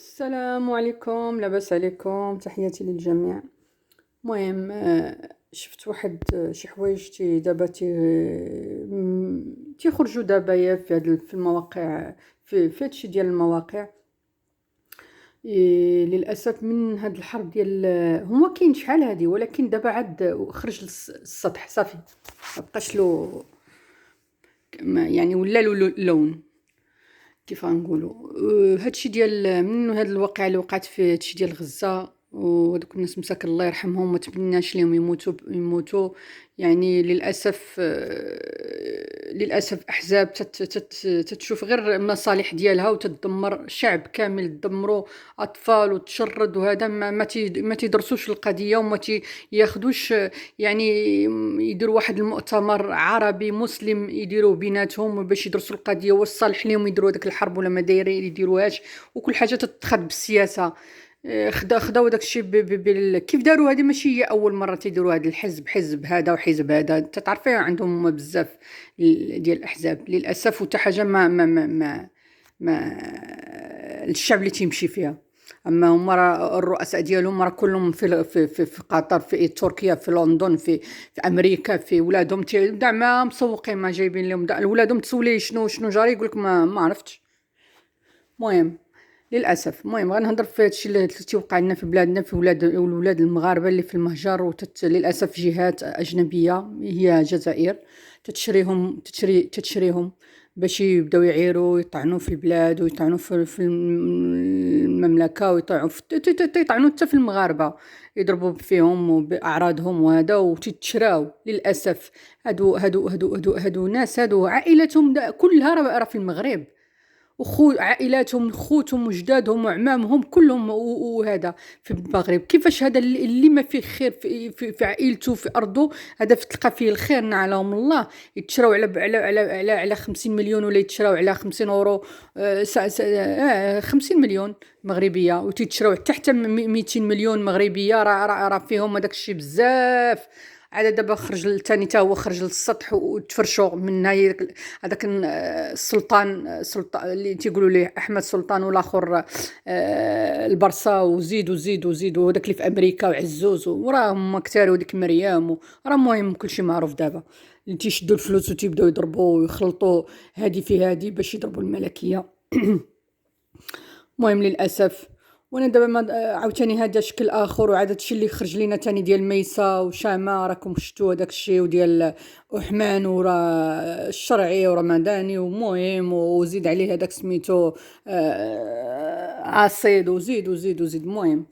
السلام عليكم، لاباس عليكم؟ تحياتي للجميع. المهم شفت واحد شي حوايج دابا تيخرجوا دابا يا في المواقع، في هادشي ديال المواقع. للاسف من هاد الحرب ديال هو كاين شحال هادي، ولكن دابا عاد خرج للسطح صافي، مبقاش له يعني ولا له لون كيف غنقولوا. هادشي ديال من هاد الواقعة اللي وقعت في هادشي ديال غزة، وهادوك الناس مساكن الله يرحمهم، ما تمناش ليهم يموتوا. يعني للاسف للاسف احزاب تتشوف غير المصالح ديالها وتدمر شعب كامل، تدمروا اطفال وتشرد، وهذا ما تيدرسوش القضيه وما ياخذوش. يعني يديروا واحد المؤتمر عربي مسلم يديروه بيناتهم باش يدرسوا القضيه، واش صالح ليهم يديروا هذيك الحرب ولا ما دايرين يديروهاش. وكل حاجه تتخد بالسياسه. خداو داكشي كيف داروا. هذه ماشي هي اول مره تيديروا هذا الحزب، حزب هذا وحزب هذا، تعرفي عندهم هما بزاف ديال الاحزاب للاسف، وتا حاجه ما الشعب اللي تيمشي فيها. اما هما الرؤساء ديالهم راه كلهم في قطر، في تركيا، في لندن، في امريكا، في ولادهم كاع ما مسوقين، ما جايبين لهم ولادهم. تسوليه شنو جاري، يقولك ما عرفتش. المهم للاسف، المهم غنهضر في هادشي اللي تيوقع لنا في بلادنا، في ولاد المغاربه اللي في المهجر، للاسف جهات اجنبيه هي الجزائر تتشريهم باش يبداو يعيروا، يطعنوا في البلاد ويطعنوا في المملكه، يطعنوا حتى في المغاربه، يضربوا فيهم وباعراضهم وهذا، وتتشراو للاسف. هادو ناس، هادو عائلتهم كلها راه في المغرب، عائلاتهم، خوتهم وجدادهم وعمامهم كلهم وهذا في المغرب. كيفاش هذا اللي ما فيه خير في عائلته في ارضه، هذا تلقى فيه الخير نعلهم الله، يتشراو على 50 مليون، ولا يتشراو على 50 اورو. 50 مليون مغربيه، وتيتشراو حتى 200 مليون مغربيه. راه فيهم هذاك الشيء بزاف. عاد دابا خرج ثاني تا هو خرج للسطح وتفرشوا من هذاك السلطان اللي تيقولوا ليه احمد سلطان، والاخر البرصا، وزيدوا وداك اللي في امريكا وعزوز، وراهم كثار، وديك مريم، راه المهم كلشي معروف دابا. اللي تيشدوا الفلوس وتيبداو يضربوا ويخلطوا هادي في هادي باش يضربوا الملكيه. المهم للاسف. وانا دابا عاوتاني هذا شكل اخر، وعاد هادشي اللي خرج لينا تاني ديال ميسا وشامه، راكم شفتوا هذاك الشيء، وديال أحمان، وراه الشرعي ورمضاني، ومهم وزيد عليه هذاك سميتو عصيد، وزيد. المهم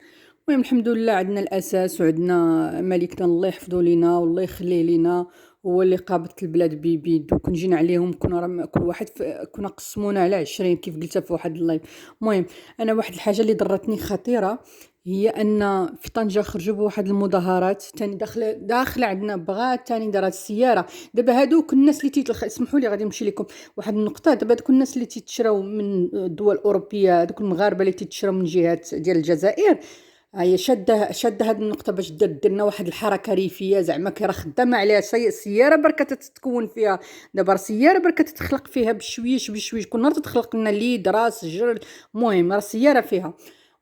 الحمد لله عندنا الاساس، وعندنا ملكنا الله يحفظه لينا والله يخليه لينا. هو اللي قابض البلاد بيدو. كون جينا عليهم كنا كل واحد كنا قسمونا على 20 كيف قلتها في واحد اللايف. المهم انا واحد الحاجه اللي ضرتني خطيره، هي ان في طنجة خرجوا بواحد المظاهرات تاني داخله عندنا، بغات تاني دارت السياره. دابا هادوك الناس اللي اسمحوا لي غادي نمشي لكم واحد النقطه. دابا هادوك الناس اللي تيتشراو من الدول الاوروبيه، هادوك المغاربه اللي تيتشراو من جهات ديال الجزائر، هي شاده هاد النقطه باش درنا واحد الحركه ريفيه، زعما راه خدامه عليها سياره بركه تتكون فيها. دابا سياره بركه تتخلق فيها بشويش كل نهار تتخلق لنا ليد راس جر. المهم راه سياره فيها.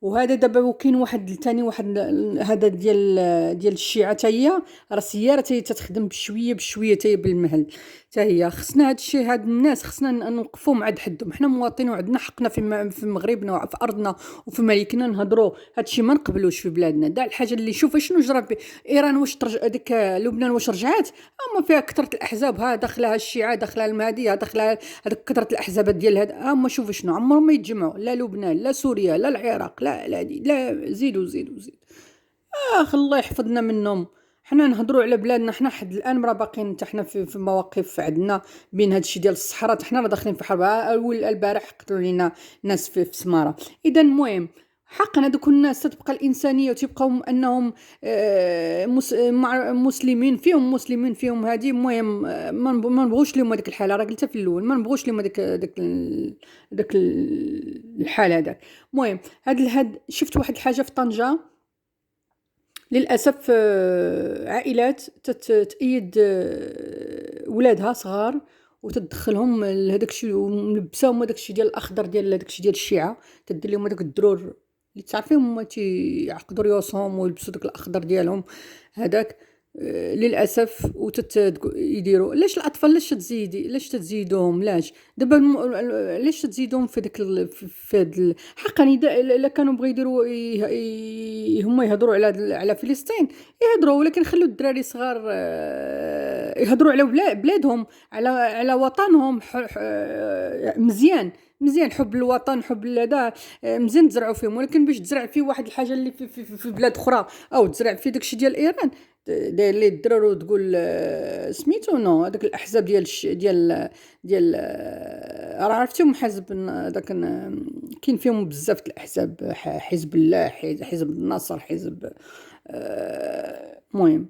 وهذا دابا وكاين واحد ثاني، واحد هذا ديال الشيعه حتى هي راه سياره تتخدم بشويه حتى هي بالمهل. حتى هي خصنا هاد الشيء، هاد الناس خصنا نوقفوهم عند حدهم. حنا مواطنين وعندنا حقنا في مغربنا وفي ارضنا وفي ملكنا نهضروا. هاد الشيء ما نقبلوش في بلادنا. دا الحاجه اللي شوف شنو جرى في ايران، واش ترجع ديك لبنان، واش رجعت؟ اما فيها كثره الاحزاب، ها داخلها الشيعه، داخلها المهديه، داخلها هذوك كثره الاحزاب ديال هاد. اما شوف شنو عمرهم ما يتجمعوا، لا لبنان لا سوريا لا العراق لا زيدوا. الله يحفظنا منهم. حنا نهضروا على بلادنا، حنا حد الان راه باقيين حتى حنا في مواقف عندنا بين هذا الشيء ديال الصحراء. حنا راه داخلين في حرب. اول البارح قتلوا لينا ناس في سماره. اذا المهم حقا هذوك الناس تبقى الانسانيه، وتبقاو انهم مسلمين فيهم هذه. المهم ما نبغوش لهم هذيك الحاله، راه قلتها في الاول، ما نبغوش لهم هذاك الحال هذاك. المهم هاد شفت واحد الحاجه في طنجه للأسف. عائلات تأيد ولادها صغار وتدخلهم لهداك الشيء وملبساهم هداك الشيء ديال الاخضر ديال هداك الشيء ديال الشيعه، تدير لهم هذوك الدرور اللي تعرفيهم هما تيعقدوا ريوسهم ويلبسوا داك الاخضر ديالهم هذاك. للاسف يديروا. علاش الاطفال علاش تزيدوهم؟ علاش دابا علاش تزيدوهم في داك في هاد حقا الا كانوا بغيو يديروا هما يهضروا على فلسطين يهضروا، ولكن خلوا الدراري صغار يهضروا على بلادهم، على وطنهم. مزيان مزيان حب الوطن، حب هذا مزيان تزرعوا فيهم، ولكن باش تزرع فيه واحد الحاجه اللي في بلاد اخرى او تزرع فيه داكشي ديال ايران داير ليه الدرر وتقول سميتو نو هذاك الاحزاب ديال راه عرفتهم حزب داك كاين فيهم بزاف الاحزاب، حزب الله، حزب النصر، حزب المهم.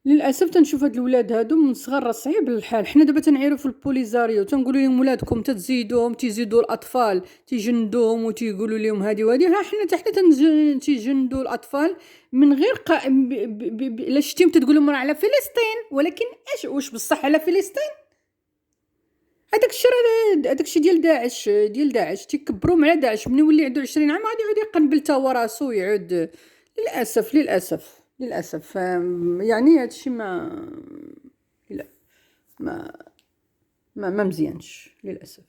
للاسف تنشوف هاد الولاد هادو من صغار راه صعيب الحال. حنا دابا تنعيروا في البوليزاريو تنقولوا لهم ولادكم تزيدوهم، تيزيدوا الاطفال تيجندوهم وتيقولوا لهم هادي وهادي. ها حنا تيجندوا الاطفال من غير لا شتيهم تقول لهم راه على فلسطين، ولكن واش بصح على فلسطين؟ هذاك الشيء هذاك الشيء ديال داعش تيكبروهم على داعش. من يولي عنده 20 عام غادي يعود يقنبل تا هو راسو يعود. للاسف يعني هادشي ما لا ما مزيانش للاسف.